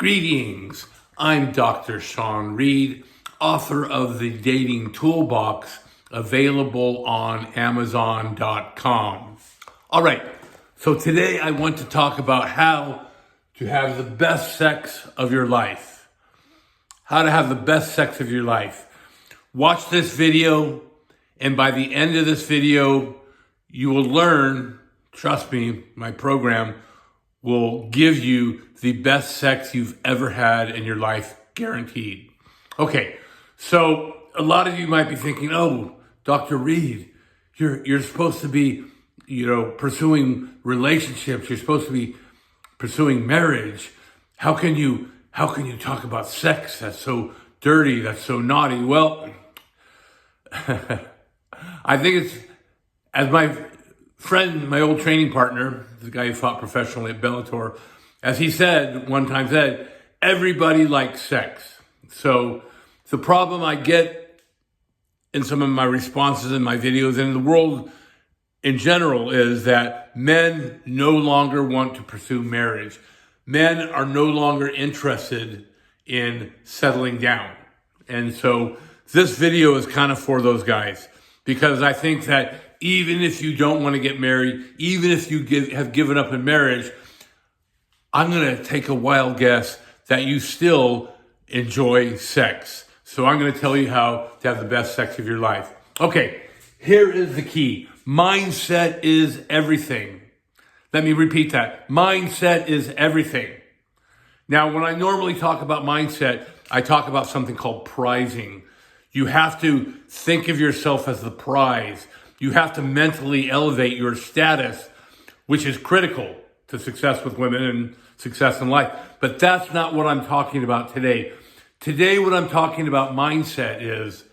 Greetings, I'm Dr. Sean Reed, author of the Dating Toolbox, available on Amazon.com. All right, so today I want to talk about how to have the best sex of your life. How to have the best sex of your life. Watch this video, and by the end of this video, you will learn, trust me, my program will give you the best sex you've ever had in your life, guaranteed. Okay, so a lot of you might be thinking, oh, Dr. Reed, you're supposed to be, pursuing relationships. You're supposed to be pursuing marriage. How can you talk about sex? That's so dirty. That's so naughty. Well, I think it's, as my friend, my old training partner, the guy who fought professionally at Bellator, as he one time said, everybody likes sex. So the problem I get in some of my responses in my videos and in the world in general is that men no longer want to pursue marriage. Men are no longer interested in settling down. And so this video is kind of for those guys, because I think that even if you don't want to get married, even if you have given up in marriage, I'm going to take a wild guess that you still enjoy sex. So I'm going to tell you how to have the best sex of your life. Okay, here is the key. Mindset is everything. Let me repeat that. Mindset is everything. Now, when I normally talk about mindset, I talk about something called prizing. You have to think of yourself as the prize. You have to mentally elevate your status, which is critical to success with women and success in life. But that's not what I'm talking about today. Today, what I'm talking about mindset is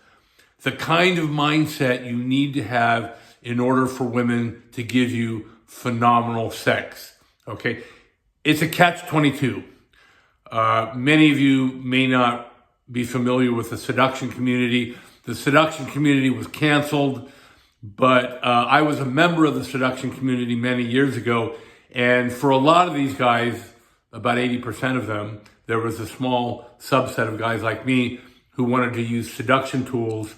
the kind of mindset you need to have in order for women to give you phenomenal sex. Okay? It's a catch-22. Many of you may not be familiar with the seduction community. The seduction community was canceled. But I was a member of the seduction community many years ago. And for a lot of these guys, about 80% of them, there was a small subset of guys like me who wanted to use seduction tools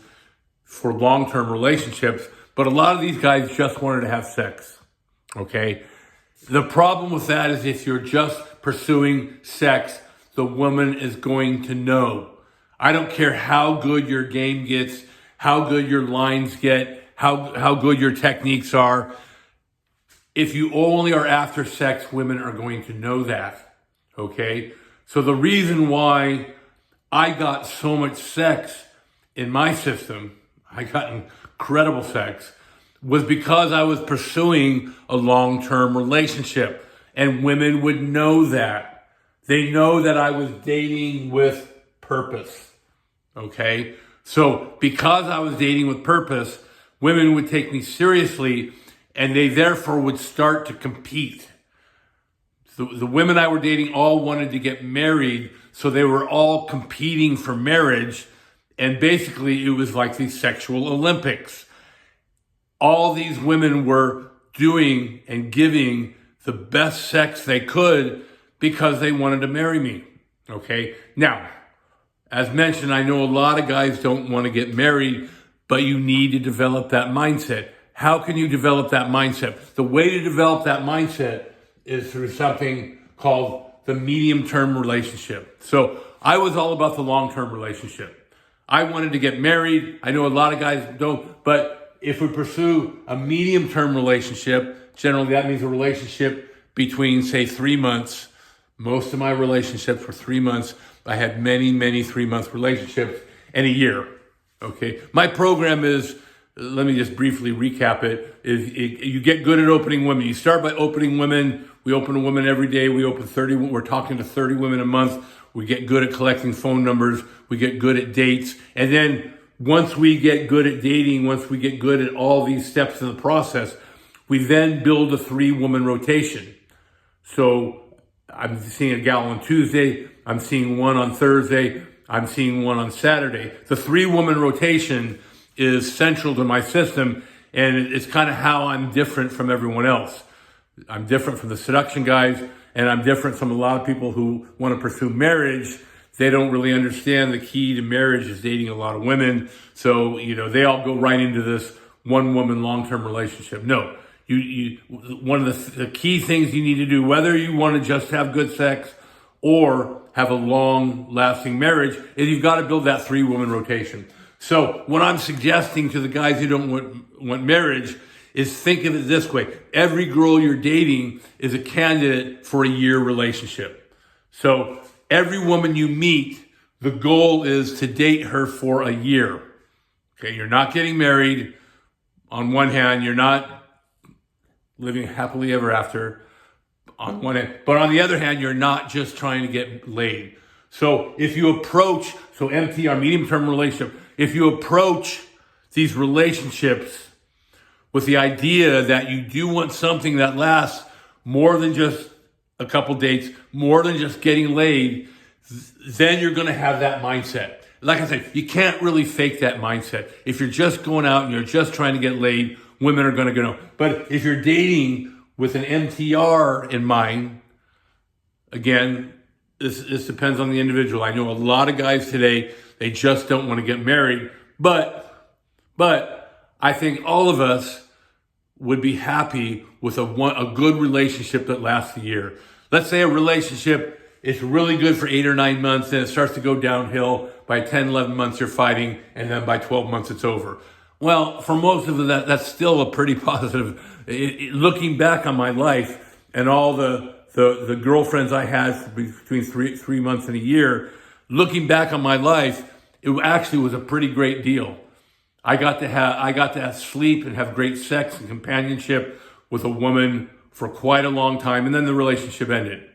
for long-term relationships. But a lot of these guys just wanted to have sex. Okay? The problem with that is if you're just pursuing sex, the woman is going to know. I don't care how good your game gets, how good your lines get, how good your techniques are. If you only are after sex, women are going to know that, okay? So the reason why I got so much sex in my system, I got incredible sex, was because I was pursuing a long-term relationship. And women would know that. They know that I was dating with purpose, okay? So because I was dating with purpose, women would take me seriously, and they therefore would start to compete. So the women I were dating all wanted to get married, so they were all competing for marriage, and basically it was like these sexual Olympics. All these women were doing and giving the best sex they could because they wanted to marry me, okay? Now, as mentioned, I know a lot of guys don't want to get married, but you need to develop that mindset. How can you develop that mindset? The way to develop that mindset is through something called the medium-term relationship. So I was all about the long-term relationship. I wanted to get married. I know a lot of guys don't, but if we pursue a medium-term relationship, generally that means a relationship between, say, 3 months. Most of my relationships were 3 months. I had many 3-month relationships and a year. Okay, my program is, let me just briefly recap it, you get good at opening women. You start by opening women. We open a woman every day. We're talking to 30 women a month. We get good at collecting phone numbers. We get good at dates. And then once we get good at dating, once we get good at all these steps in the process, we then build a 3-woman rotation. So I'm seeing a gal on Tuesday. I'm seeing one on Thursday. I'm seeing one on Saturday. The 3-woman rotation is central to my system, and it's kind of how I'm different from everyone else. I'm different from the seduction guys. and I'm different from a lot of people who want to pursue marriage. They don't really understand the key to marriage is dating a lot of women. So, they all go right into this one woman long-term relationship. No, one of the key things you need to do, whether you want to just have good sex or have a long-lasting marriage, is you've got to build that 3-woman rotation. So what I'm suggesting to the guys who don't want marriage is think of it this way. Every girl you're dating is a candidate for a year relationship. So every woman you meet, the goal is to date her for a year. Okay, you're not getting married. On one hand, you're not living happily ever after on one hand. But on the other hand, you're not just trying to get laid. So if you approach, MTR, medium-term relationship, if you approach these relationships with the idea that you do want something that lasts more than just a couple dates, more than just getting laid, then you're going to have that mindset. Like I said, you can't really fake that mindset. If you're just going out and you're just trying to get laid, women are going to go. But if you're dating with an MTR in mind, again, this depends on the individual. I know a lot of guys today, they just don't want to get married. But I think all of us would be happy with a good relationship that lasts a year. Let's say a relationship is really good for 8 or 9 months, and it starts to go downhill. By 10, 11 months, you're fighting, and then by 12 months, it's over. Well, for most of that, that's still a pretty positive. Looking back on my life and all the girlfriends I had between three months and a year, looking back on my life, it actually was a pretty great deal. I got to have sleep and have great sex and companionship with a woman for quite a long time, and then the relationship ended.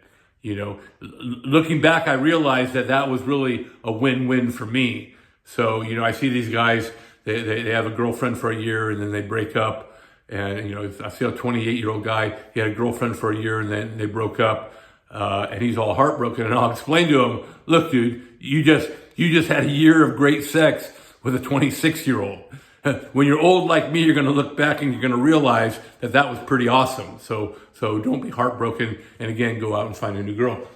Looking back, I realized that was really a win-win for me. So, I see these guys, they have a girlfriend for a year and then they break up. And, I see a 28-year-old guy, he had a girlfriend for a year and then they broke up. And he's all heartbroken. And I'll explain to him, look, dude, you just had a year of great sex with a 26-year-old. When you're old like me, you're going to look back and you're going to realize that was pretty awesome. So don't be heartbroken and again, go out and find a new girl.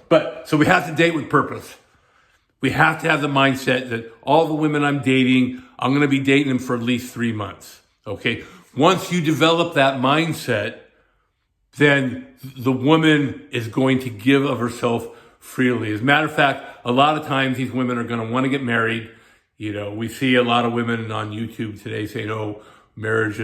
So we have to date with purpose. We have to have the mindset that all the women I'm dating, I'm going to be dating them for at least 3 months. Okay. Once you develop that mindset, then the woman is going to give of herself freely. As a matter of fact, a lot of times these women are going to want to get married. We see a lot of women on YouTube today saying, oh, marriage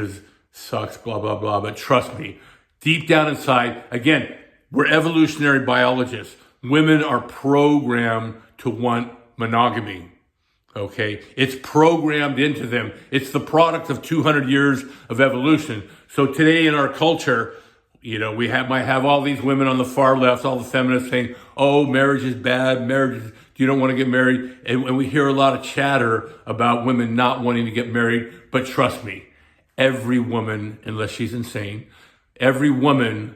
sucks, blah, blah, blah. But trust me, deep down inside, again, we're evolutionary biologists. Women are programmed to want monogamy. Okay? It's programmed into them. It's the product of 200 years of evolution. So today in our culture, we might have all these women on the far left, all the feminists saying, oh, marriage is bad, you don't want to get married. And we hear a lot of chatter about women not wanting to get married. But trust me, every woman, unless she's insane, every woman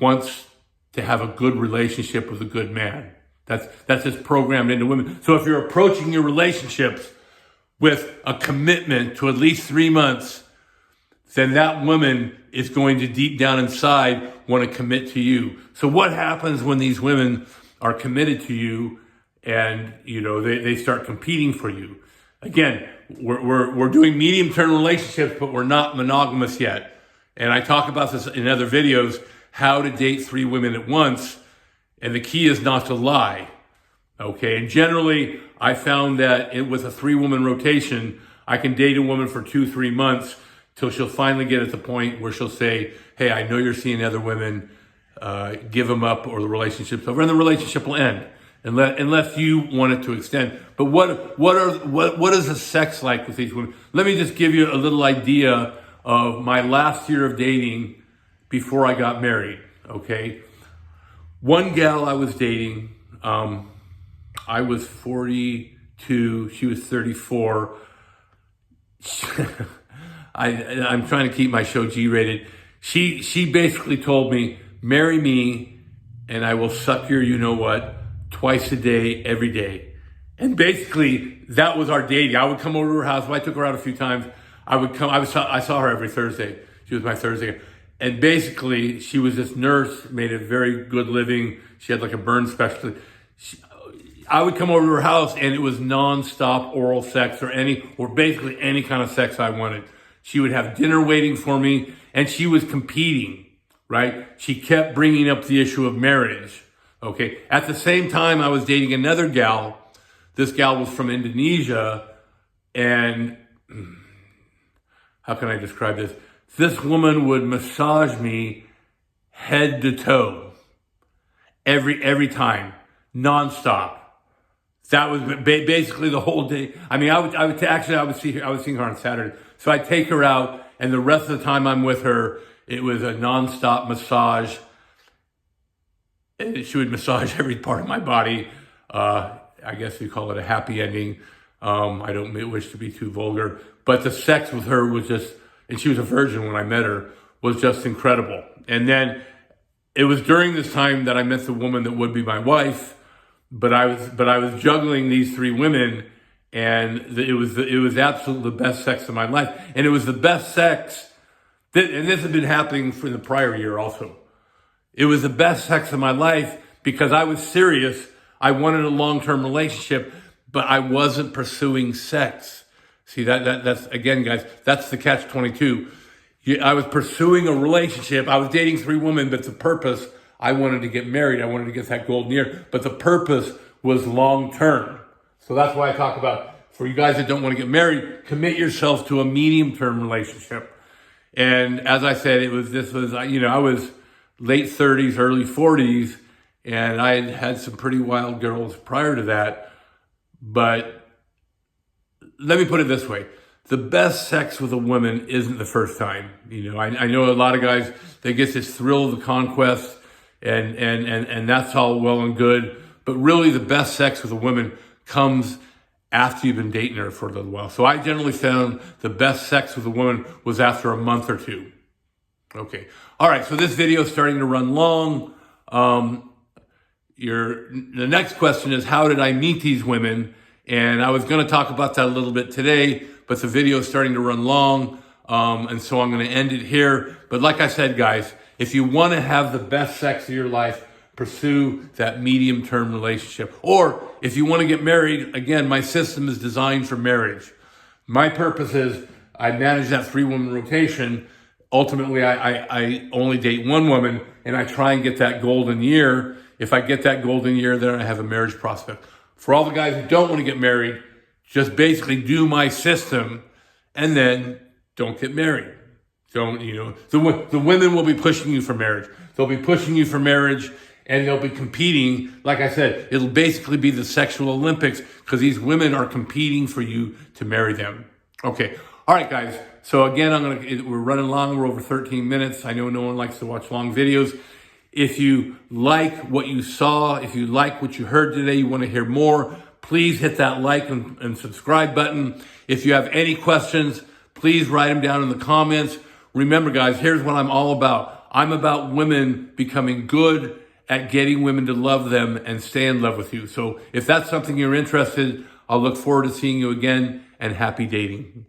wants to have a good relationship with a good man. That's just programmed into women. So if you're approaching your relationships with a commitment to at least 3 months, then that woman is going to deep down inside want to commit to you. So what happens when these women are committed to you and, they start competing for you? Again, we're doing medium-term relationships, but we're not monogamous yet. And I talk about this in other videos, how to date 3 women at once. And the key is not to lie. Okay. And generally I found that with a 3-woman rotation, I can date a woman for 2-3 months till she'll finally get at the point where she'll say, hey, I know you're seeing other women, give them up or the relationship's over, and the relationship will end unless you want it to extend. But what is the sex like with these women? Let me just give you a little idea of my last year of dating before I got married. Okay. One gal I was dating, I was 42, she was 34. I'm trying to keep my show G-rated. She basically told me, marry me and I will suck your you-know-what twice a day, every day. And basically that was our dating. I would come over to her house. I took her out a few times. I saw her every Thursday. She was my Thursday. And basically, she was this nurse, made a very good living. She had like a burn specialty. I would come over to her house and it was nonstop oral sex or basically any kind of sex I wanted. She would have dinner waiting for me and she was competing, right? She kept bringing up the issue of marriage, okay? At the same time, I was dating another gal. This gal was from Indonesia and how can I describe this? This woman would massage me head to toe every time, nonstop. That was basically the whole day. I mean, I was seeing her on Saturday. So I'd take her out and the rest of the time I'm with her, it was a nonstop massage. And she would massage every part of my body. I guess you call it a happy ending. I don't wish to be too vulgar, but the sex with her was just, and she was a virgin when I met her, was just incredible. And then it was during this time that I met the woman that would be my wife. But I was juggling these three women, and it was absolutely the best sex of my life, and it was the best sex. And this had been happening for the prior year also. It was the best sex of my life because I was serious. I wanted a long-term relationship, but I wasn't pursuing sex. See that's again, guys. That's the catch-22. I was pursuing a relationship. I was dating three women, but the purpose. I wanted to get married. I wanted to get that golden year, but the purpose was long-term. So that's why I talk about, for you guys that don't want to get married, commit yourself to a medium-term relationship. And as I said, I was late 30s, early 40s, and I had some pretty wild girls prior to that. But let me put it this way. The best sex with a woman isn't the first time. I know a lot of guys, they get this thrill of the conquest, and that's all well and good. But really the best sex with a woman comes after you've been dating her for a little while. So I generally found the best sex with a woman was after a month or two. Okay. All right. So this video is starting to run long. The next question is, how did I meet these women? And I was going to talk about that a little bit today, but the video is starting to run long. And so I'm going to end it here. But like I said, guys, if you want to have the best sex of your life, pursue that medium-term relationship. Or if you want to get married, again, my system is designed for marriage. My purpose is I manage that 3-woman rotation. Ultimately, I only date one woman, and I try and get that golden year. If I get that golden year, then I have a marriage prospect. For all the guys who don't want to get married, just basically do my system, and then don't get married. The women will be pushing you for marriage. They'll be pushing you for marriage, and they'll be competing. Like I said, it'll basically be the sexual Olympics because these women are competing for you to marry them. Okay. All right, guys. So again, we're running long. We're over 13 minutes. I know no one likes to watch long videos. If you like what you saw, if you like what you heard today, you want to hear more, please hit that like and subscribe button. If you have any questions, please write them down in the comments. Remember, guys, here's what I'm all about. I'm about women becoming good at getting women to love them and stay in love with you. So if that's something you're interested in, I'll look forward to seeing you again, and happy dating.